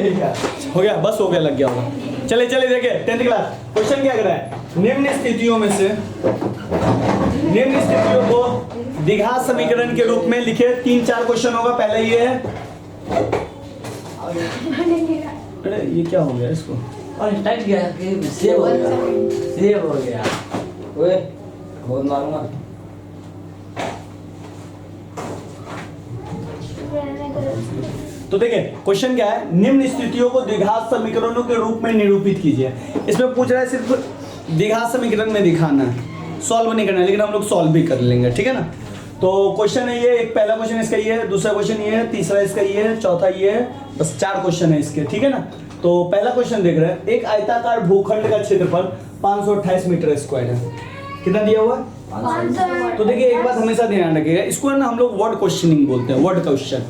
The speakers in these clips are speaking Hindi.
ठीक है, हो गया, बस हो गया, लग गया होगा। चले चले देखिए 10th क्लास क्वेश्चन क्या कर रहा है। निम्न स्थितियों में से निम्न स्थितियों को द्विघात समीकरण के रूप में लिखे। 3-4 क्वेश्चन होगा। पहला ये है, अरे ये क्या हो गया इसको, और टच गया कि सेव हो गया, सेव हो गया। ओए बहुत मारूंगा। तो देखिए क्वेश्चन क्या है, निम्न स्थितियों को द्विघात समीकरणों के रूप में निरूपित कीजिए। इसमें पूछ रहा है सिर्फ द्विघात समीकरण में दिखाना है, सॉल्व नहीं करना है, लेकिन हम लोग सॉल्व भी कर लेंगे, ठीक है ना। तो क्वेश्चन है ये, एक पहला क्वेश्चन इसका ये है, दूसरा क्वेश्चन ये है, तीसरा इसका ये है, चौथा ये है, बस 4 क्वेश्चन है इसके, ठीक है ना। तो पहला क्वेश्चन देख रहे हैं, एक आयताकार भूखंड का क्षेत्रफल 528 मीटर स्क्वायर है। कितना दिया हुआ है? तो देखिए एक बात हमेशा ध्यान रखिएगा, इसको ना हम लोग वर्ड क्वेश्चनिंग बोलते हैं, वर्ड क्वेश्चन,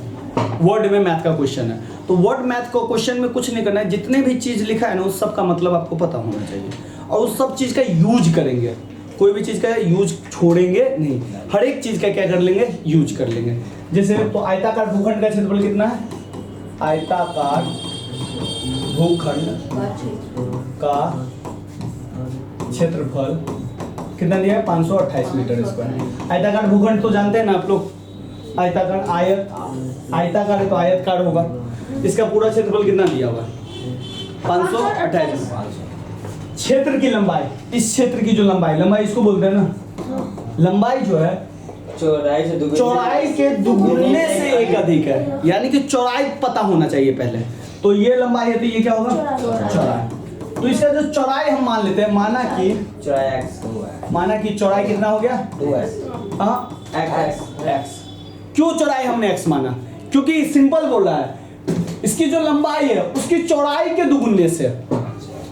वर्ड में मैथ का क्वेश्चन है। तो वर्ड मैथ को क्वेश्चन में कुछ नहीं करना है, जितने भी चीज लिखा है ना उस सब का मतलब आपको पता होना चाहिए, और उस सब चीज का यूज करेंगे, कोई भी चीज का यूज छोड़ेंगे नहीं, हर एक चीज का क्या कर लेंगे, यूज कर लेंगे। जैसे तो आयताकार भूखंड का क्षेत्रफल कितना है, आयताकार भूखंड का क्षेत्रफल कितना दिया है, 528 मीटर स्क्वायर। आयताकार भूखंड तो जानते हैं ना आप लोग, आयताकार आयत, आयताकार है तो आयतकार होगा। इसका पूरा क्षेत्रफल कितना दिया हुआ है, 528। क्षेत्र की लंबाई, इस क्षेत्र की जो लंबाई इसको बोलते हैं ना, लंबाई जो है चौड़ाई के दुगुने से एक अधिक है, यानी कि चौड़ाई पता होना चाहिए पहले। तो ये लंबाई है तो ये क्या होगा, चौड़ाई। तो इसका जो चौड़ाई हम मान लेते हैं, माना कि चौड़ाई कितना हो गया, 2x। हाँ x। क्यों चौड़ाई हमने x माना, क्योंकि सिंपल बोल रहा है, इसकी जो लंबाई है उसकी चौड़ाई के दुगुने से।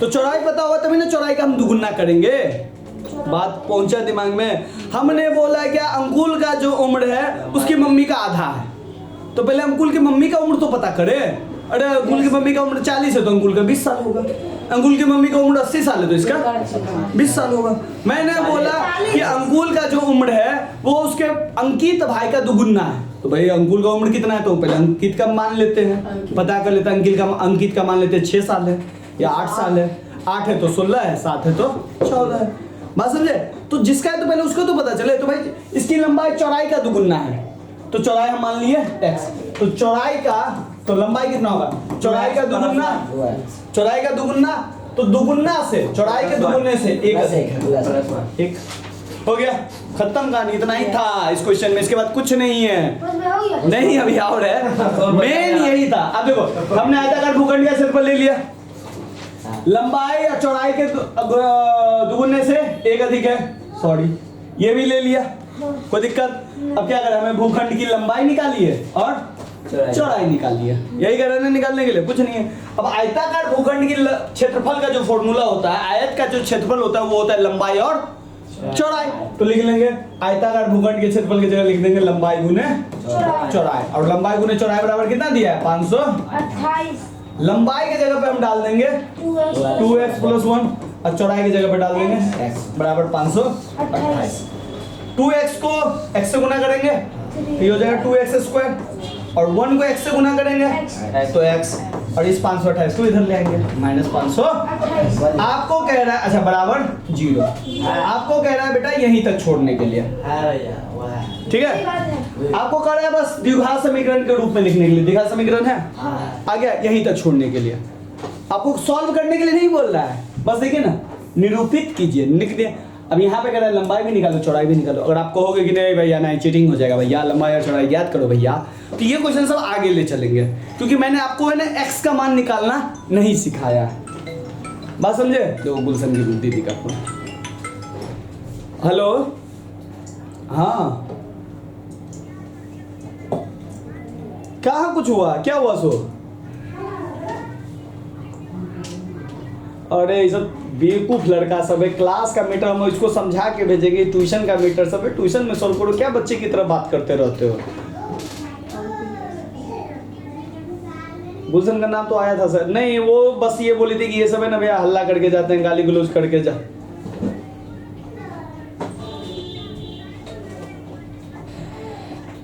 तो चौड़ाई पता होगा तभी ना चौड़ाई का हम दुगुना करेंगे। बात पहुंचा दिमाग में। हमने बोला क्या, अंकुल का जो उम्र है उसकी मम्मी का आधा है, तो पहले अंकुल की मम्मी का उम्र तो पता करे। अरे अंकुल की मम्मी का उम्र 40 है तो अंकुल का 20 साल होगा, अंकुल की मम्मी का उम्र 80 साल है तो इसका 20 साल होगा। मैंने बोला कि अंकुल का जो उम्र है वो उसके अंकित भाई का दुगुना है, तो भाई अंकुल का उम्र कितना है, तो पहले अंकित का मान लेते हैं, पता कर लेते हैं, अंकित का मान लेते हैं 6 साल है या 8 साल है, 8 है तो 16 है, 7 है तो 14 है। बात समझे। तो जिसका है तो पहले उसको तो पता चले। तो भाई इसकी लंबाई चौड़ाई का दुगुना है, तो चौड़ाई हम मान लिए x, तो चौड़ाई का तो लंबाई कितना होगा, चौड़ाई का दुगुना, चौड़ाई का दुगुना, तो दुगुना से चौड़ाई के दुगुने से एक हो गया, खत्म कहानी। इतना ही था इस क्वेश्चन में, इसके बाद कुछ नहीं है। नहीं अभी और है, मेन यही था। अब देखो हमने आयताकार भूखंड का क्षेत्रफल ले लिया, लंबाई या चौड़ाई के दुगुने से एक अधिक है, सॉरी ये भी ले लिया, कोई दिक्कत। अब क्या करें, हमें भूखंड की लंबाई निकाली है और चौड़ाई निकाली है, यही कर रहे हैं निकालने के लिए, कुछ नहीं है। अब आयताकार भूखंड की क्षेत्रफल का जो फॉर्मूला होता है, आयत का जो क्षेत्रफल होता है वो होता है लंबाई और चौड़ाई। तो लिख लेंगे आयताकार भूखंड के क्षेत्रफल की जगह लिख देंगे लंबाई गुने चौड़ाई, और लंबाई गुने चौड़ाई बराबर कितना दिया है, 528। लंबाई की जगह पे हम डाल देंगे 2x + 1 और चौड़ाई की जगह पे डाल देंगे x बराबर 528। 2x को x से गुना करेंगे तो ये हो जाएगा 2x² और 1 को x से गुना करेंगे तो x, और इस 528 को इधर ले आएंगे -500। आपको कह रहा है, अच्छा बराबर 0, आपको कह रहा है बेटा यहीं तक छोड़ने के लिए, ठीक है। आपको कह रहा है बस द्विघात समीकरण के रूप में लिखने के लिए, द्विघात समीकरण है आ गया, यहीं तक छोड़ने के लिए, आपको सॉल्व करने के लिए नहीं बोल रहा है। बस देखिए ना, निरूपित कीजिए, लिख दिए। अब यहाँ पे कह रहा है लंबाई भी निकालो चौड़ाई भी निकालो। अगर आप कहोगे कि नहीं भैया नहीं चीटिंग हो जाएगा भैया, लंबाई और चौड़ाई याद करो भैया, तो ये क्वेश्चन सब आगे ले चलेंगे, क्योंकि मैंने आपको है ना x का मान निकालना नहीं सिखाया है। बात समझे। जो गुलशन की दीदी का फोन, हेलो, हाँ कहाँ कुछ हुआ, क्या हुआ सो? अरे ये सब बेवकूफ लड़का सब है, क्लास का मीटर हम इसको समझा के भेजेंगे, ट्यूशन का मीटर सब है, ट्यूशन में सॉल्व करो, क्या बच्चे की तरह बात करते रहते हो। गुलशन का नाम तो आया था सर, नहीं वो बस ये बोली थी कि ये सब है ना भैया हल्ला करके जाते हैं, गाली गलौज करके जा।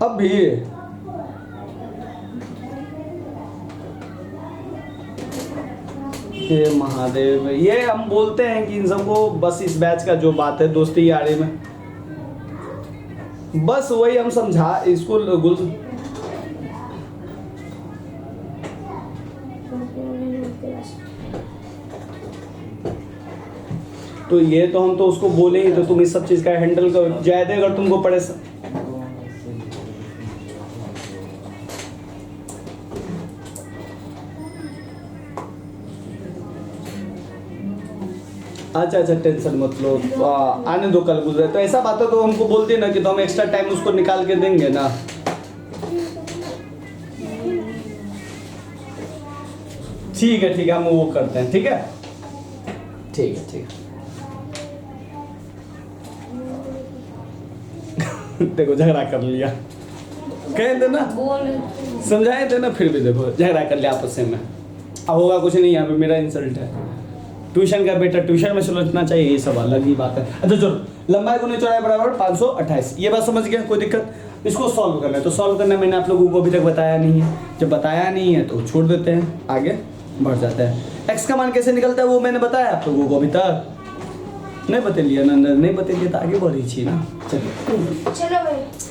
अब भी ये महादेव, ये हम बोलते हैं कि इन सबको बस इस बैच का जो बात है दोस्ती यारी में, बस वही हम समझा इसको तो ये तो हम तो उसको बोले ही, तो तुम इस सब चीज का हैंडल करो जायदे अगर तुमको पड़े। अच्छा अच्छा टेंशन मत लो, आने दो, कल गुजरे तो ऐसा बात है तो हमको बोलते ना कि तो हम एक्स्ट्रा टाइम उसको निकाल के देंगे ना। ठीक है हम वो करते हैं, ठीक है ठीक है देखो झगड़ा कर लिया, कह देना समझाए थे ना, फिर भी देखो झगड़ा कर लिया आपस में। अब होगा कुछ नहीं, यहाँ पे मेरा इंसल्ट है। ट्यूशन का बेटा ट्यूशन में सुलझना चाहिए, ये सब अलग ही बात है। अच्छा चलो, लंबाई गुने चौड़ाई बराबर 528, ये बात समझ गया, कोई दिक्कत। इसको सॉल्व करना है, तो सॉल्व करना मैंने आप लोगों को अभी तक बताया नहीं है। जब बताया नहीं है तो छोड़ देते हैं, आगे बढ़ जाता है। एक्स का मान कैसे निकलता है वो मैंने बताया आप लोगों को, अभी तक नहीं बता लिया ना, नहीं बता लिया तो आगे बढ़ी छी ना। चलिए चलो भाई।